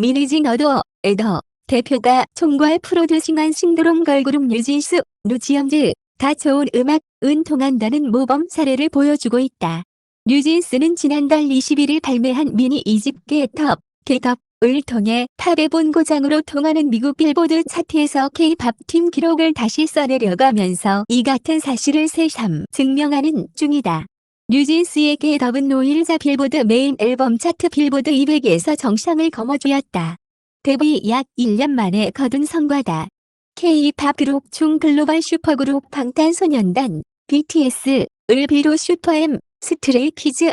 미니진 어더 대표가 총괄 프로듀싱한 신드롬 걸그룹 뉴진스, 누지엄즈, 다 좋은 음악은 통한다는 모범 사례를 보여주고 있다. 뉴진스는 지난달 21일 발매한 미니 2집 겟업을 통해 팝의 본고장으로 통하는 미국 빌보드 차트에서 K-팝 팀 기록을 다시 써내려가면서 이 같은 사실을 새삼 증명하는 중이다. 뉴진스의 겟업은 5일자 빌보드 메인 앨범 차트 빌보드 200에서 정상을 거머쥐었다. 데뷔 약 1년 만에 거둔 성과다. K-팝 그룹 중 글로벌 슈퍼그룹 방탄소년단, BTS를 비롯 슈퍼엠, 스트레이키즈,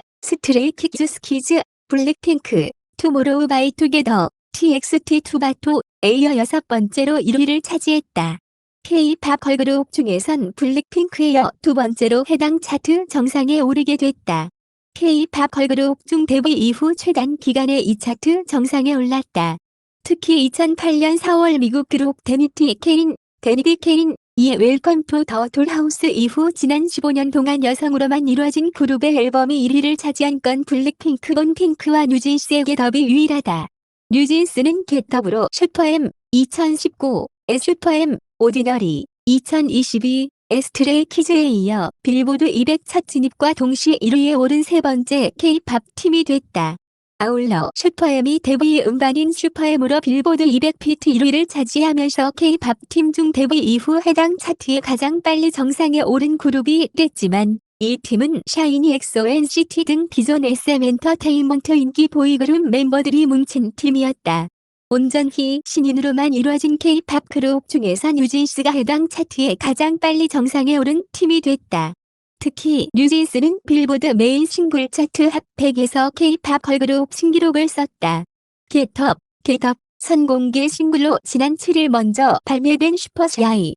스키즈, 블랙핑크, 투모로우바이투게더, TXT 투바토에 이어 6번째로 1위를 차지했다. K-팝 걸그룹 중에선 블랙핑크에 이어 2번째로 해당 차트 정상에 오르게 됐다. K-팝 걸그룹 중 데뷔 이후 최단 기간에 이 차트 정상에 올랐다. 특히 2008년 4월 미국 그룹 데니디 케인의 웰컴 투 더 돌하우스 이후 지난 15년 동안 여성으로만 이루어진 그룹의 앨범이 1위를 차지한 건 블랙핑크 핑크와 뉴진스의 겟업이 유일하다. 뉴진스는 겟업으로 슈퍼엠 2019의 슈퍼엠 오디너리 2022의 스트레이키즈에 이어 빌보드 200 차트 진입과 동시 1위에 오른 세 번째 K-팝 팀이 됐다. 아울러 슈퍼엠이 데뷔 음반인 슈퍼엠으로 빌보드 200 피트 1위를 차지하면서 K-팝 팀 중 데뷔 이후 해당 차트에 가장 빨리 정상에 오른 그룹이 됐지만 이 팀은 샤이니 엑소 NCT 등 기존 SM 엔터테인먼트 인기 보이그룹 멤버들이 뭉친 팀이었다. 온전히 신인으로만 이루어진 K-팝 그룹 중에서 뉴진스가 해당 차트에 가장 빨리 정상에 오른 팀이 됐다. 특히 뉴진스는 빌보드 메인 싱글 차트 핫 100에서 K-팝 걸그룹 신기록을 썼다. 겟업 선공개 싱글로 지난 7일 먼저 발매된 슈퍼샤이는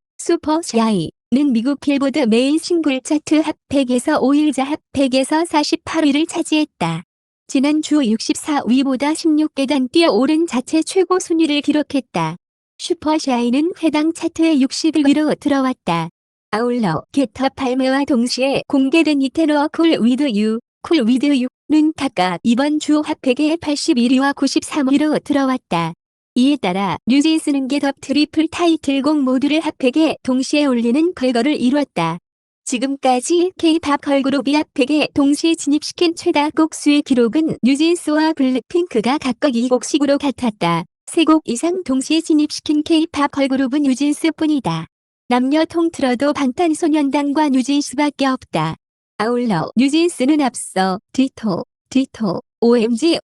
미국 빌보드 메인 싱글 차트 핫 100에서 5일자 핫 100에서 48위를 차지했다. 지난주 64위보다 16계단 뛰어오른 자체 최고 순위를 기록했다. 슈퍼샤이는 해당 차트에 61위로 들어왔다. 아울러 겟업 발매와 동시에 공개된 이테노어 쿨 위드 유는 각각 이번 주 핫100에 81위와 93위로 들어왔다. 이에 따라 뉴진스는 겟업 트리플 타이틀곡 모두를 핫100에 동시에 올리는 쾌거를 이뤘다. 지금까지 K-팝 걸그룹이 핫100에 동시 진입시킨 최다 곡 수의 기록은 뉴진스와 블랙핑크가 각각 2곡씩으로 같았다. 3곡 이상 동시에 진입시킨 K-팝 걸그룹은 뉴진스뿐이다. 남녀 통틀어도 방탄소년단과 뉴진스밖에 없다. 아울러 뉴진스는 앞서 디토, OMG에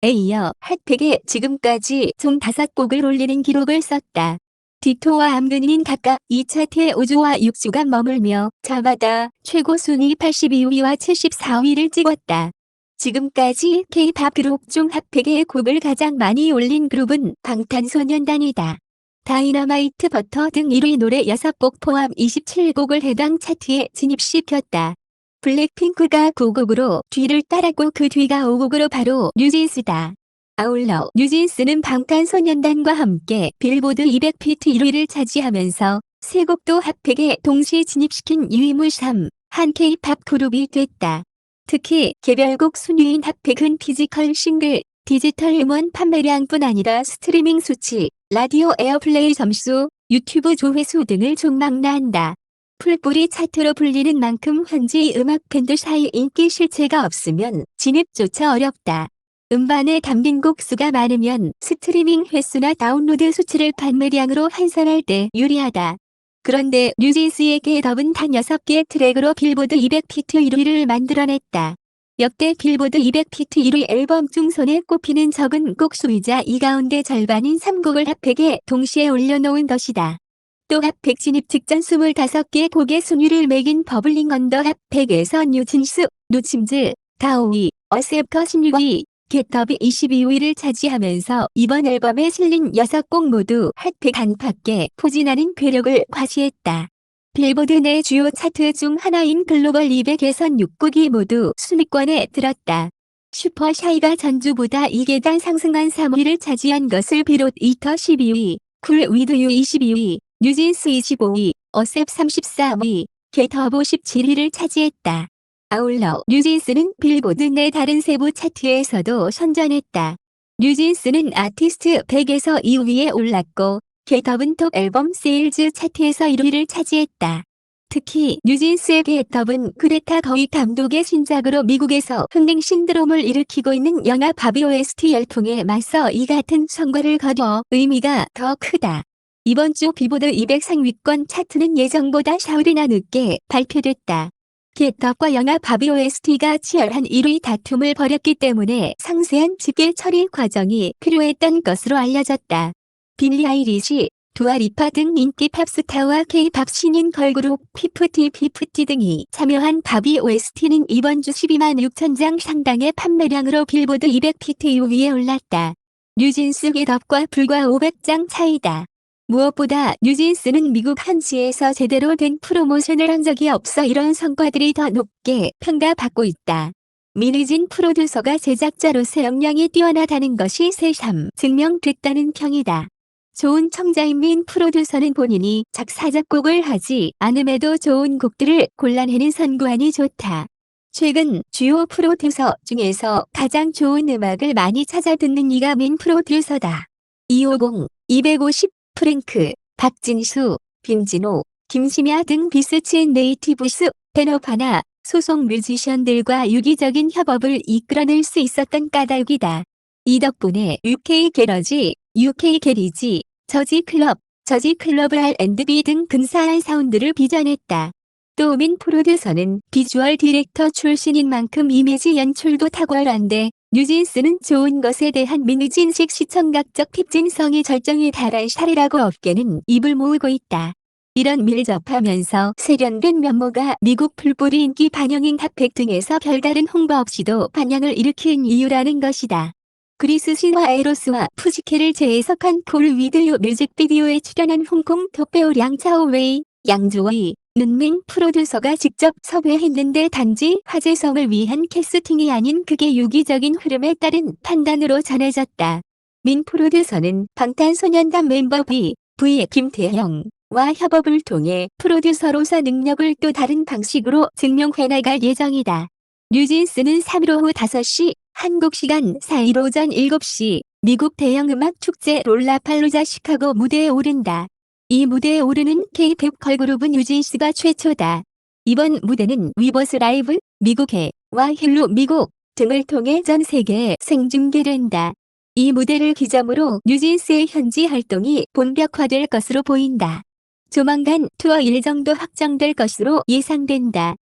이어 핫100에 지금까지 총 5곡을 올리는 기록을 썼다. 디토와 암근이는 각각 이 차트에 5주와 6주간 머물며 저마다 최고 순위 82위와 74위를 찍었다. 지금까지 K-팝 그룹 중 핫100에 곡을 가장 많이 올린 그룹은 방탄소년단이다. 다이너마이트 버터 등 1위 노래 6곡 포함 27곡을 해당 차트에 진입시켰다. 블랙핑크가 9곡으로 뒤를 따랐고 그 뒤가 5곡으로 바로 뉴진스다. 아울러 뉴진스는 방탄소년단과 함께 빌보드 200 피트 1위를 차지하면서 3곡도 핫100에 동시 진입시킨 유일무삼 한 K-팝 그룹이 됐다. 특히 개별곡 순위인 핫100은 피지컬 싱글, 디지털 음원 판매량뿐 아니라 스트리밍 수치, 라디오 에어플레이 점수, 유튜브 조회수 등을 족망라한다. 풀뿌리 차트로 불리는 만큼 현지 음악 팬들 사이 인기 실체가 없으면 진입조차 어렵다. 음반에 담긴 곡 수가 많으면 스트리밍 횟수나 다운로드 수치를 판매량으로 환산할 때 유리하다. 그런데 뉴진스의 겟업은 단 6개 트랙으로 빌보드 200 피트 1위를 만들어냈다. 역대 빌보드 200 피트 1위 앨범 중 손에 꼽히는 적은 곡 수이자 이 가운데 절반인 3곡을 핫100에 동시에 올려놓은 것이다. 또 핫100 진입 직전 25개 곡의 순위를 매긴 버블링 언더 핫100에서 뉴진스, 누침즈, 다오이, 어셉터 16위, 겟업이 22위를 차지하면서 이번 앨범에 실린 6곡 모두 핫100 안팎에 포진하는 괴력을 과시했다. 빌보드 내 주요 차트 중 하나인 글로벌 200에선 6곡이 모두 순위권에 들었다. 슈퍼샤이가 전주보다 2계단 상승한 3위를 차지한 것을 비롯 이터 12위, 쿨 위드 유 22위, 뉴진스 25위, 어셉 33위, 겟업 57위를 차지했다. 아울러 뉴진스는 빌보드 내 다른 세부 차트에서도 선전했다. 뉴진스는 아티스트 100에서 2위에 올랐고 겟업은 톱 앨범 세일즈 차트에서 1위를 차지했다. 특히 뉴진스의 겟업은 그레타 거위 감독의 신작으로 미국에서 흥행 신드롬을 일으키고 있는 영화 바비 OST 열풍에 맞서 이 같은 성과를 거둬 의미가 더 크다. 이번 주 빌보드 200 상위권 차트는 예정보다 사흘이나 늦게 발표됐다. 겟업과 영화 바비 OST가 치열한 1위 다툼을 벌였기 때문에 상세한 집계 처리 과정이 필요했던 것으로 알려졌다. 빌리 아이리시, 두아리파 등 인기 팝스타와 K-팝 신인 걸그룹 피프티 등이 참여한 바비 OST는 이번 주 12만 6천 장 상당의 판매량으로 빌보드 200 피트 2위에 올랐다. 뉴진스 겟업과 불과 500장 차이다. 무엇보다 뉴진스는 미국 현지에서 제대로 된 프로모션을 한 적이 없어 이런 성과들이 더 높게 평가받고 있다. 민희진 프로듀서가 제작자로서 역량이 뛰어나다는 것이 새삼 증명됐다는 평이다. 좋은 청자인 민 프로듀서는 본인이 작사 작곡을 하지 않음에도 좋은 곡들을 골라내는 선구안이 좋다. 최근 주요 프로듀서 중에서 가장 좋은 음악을 많이 찾아 듣는 이가 민 프로듀서다. 250, 250, 프랭크, 박진수, 빈진호, 김심야 등 비스츠 앤 네이티브스, 베너파나 소속 뮤지션들과 유기적인 협업을 이끌어낼 수 있었던 까닭이다. 이 덕분에 UK 게러지, UK 게리지, 저지 클럽 R&B 등 근사한 사운드를 빚어냈다. 또 민 프로듀서는 비주얼 디렉터 출신인 만큼 이미지 연출도 탁월한데 뉴진스는 좋은 것에 대한 민의진식 시청각적 핍진성이 절정에 달한 샤리라고 업계는 입을 모으고 있다. 이런 밀접하면서 세련된 면모가 미국 풀뿌리 인기 반영인 핫팩 등에서 별다른 홍보 없이도 반향을 일으킨 이유라는 것이다. 그리스 신화 에로스와 푸지케를 재해석한 콜 위드 유 뮤직비디오에 출연한 홍콩 톱배우 량차오웨이, 양조웨이 는 민 프로듀서가 직접 섭외했는데 단지 화제성을 위한 캐스팅이 아닌 그게 유기적인 흐름에 따른 판단으로 전해졌다. 민 프로듀서는 방탄소년단 멤버 V 김태형과 협업을 통해 프로듀서로서 능력을 또 다른 방식으로 증명해 나갈 예정이다. 뉴진스는 3일 오후 5시, 한국 시간 4일 오전 7시 미국 대형음악 축제 롤라팔루자 시카고 무대에 오른다. 이 무대에 오르는 K-팝 걸그룹은 뉴진스가 최초다. 이번 무대는 위버스 라이브, 미국해와 힐로 미국 등을 통해 전 세계에 생중계된다. 이 무대를 기점으로 뉴진스의 현지 활동이 본격화될 것으로 보인다. 조만간 투어 일정도 확정될 것으로 예상된다.